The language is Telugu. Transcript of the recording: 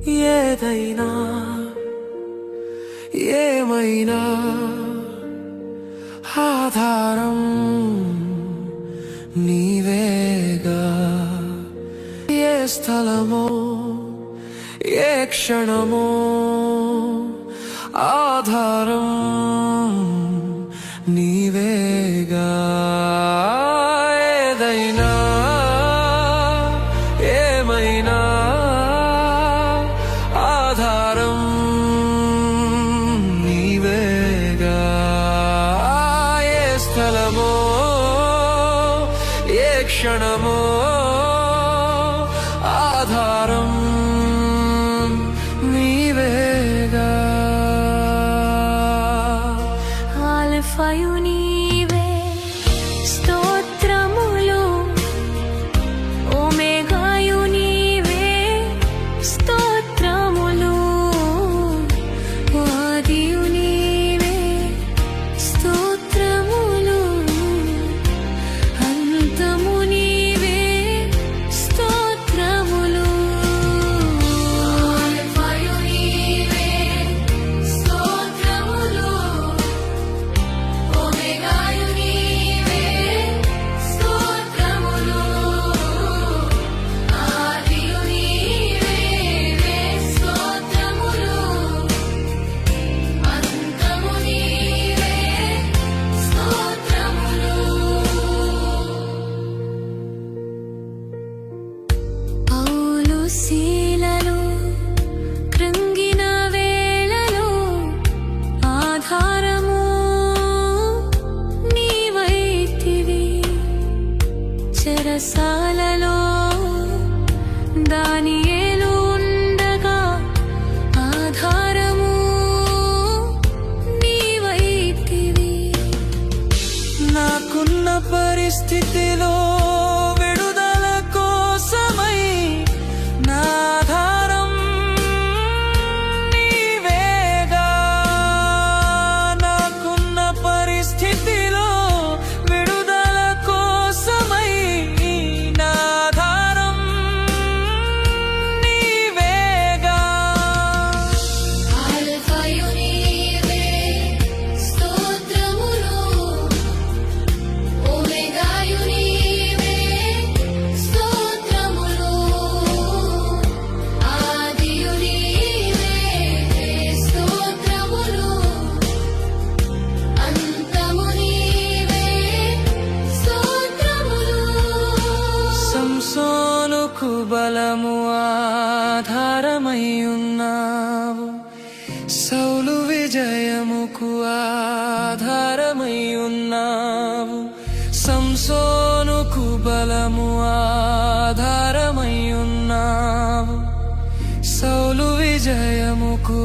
ఏదైనా ఏమైనా ఆధారం నీవేగా. ఏ స్థలమో ఏ క్షణమో ఆధారం నీవేగా. ఏదైనా ఏమైనా ఆధారం నీవేగా. ఏ స్థలమో ఏ క్షణమో ఆధారం నీవేగా. ఆల్ఫాయు నీవే స్తోత్రములు, ఒమేగాయు నీవే స్తోత్రములు, ఆదియు నీవే స్తోత్రములు, అంతము నీవే స్తోత్రములు. ఆల్ఫాయు నీవే స్తోత్రములు, ఒమేగాయు నీవే స్తోత్రములు, ఆదియు నీవే స్తోత్రములు, అంతము నీవే స్తోత్రములు. పౌలు శీలలు కృంగిన వేళలో ఆధారము నీవైతివి. చెరసాలలో దానియేలు ఉండగా ఆధారము నీవైతివి. నాకున్న పరిస్థితిలో విడుదల కోసమై నా ఆధారం నీవేగా. నాకున్న పరిస్థితిలో విడుదల కోసమై నా ఆధారం నీవేగా. ఆల్ఫాయు నీవే స్తోత్రములు, ఒమేగాయు నీవే స్తోత్రములు, ఆదియు నీవే స్తోత్రములు, అంతము నీవే స్తోత్రములు. సంసోనుకు బలము ఆధారమై ఉన్నావు, సౌలు విజయముకు ఆధారమై ఉన్నావు. సంసోనుకు బలము ఆధారమై ఉన్నావు, సౌలు విజయముకు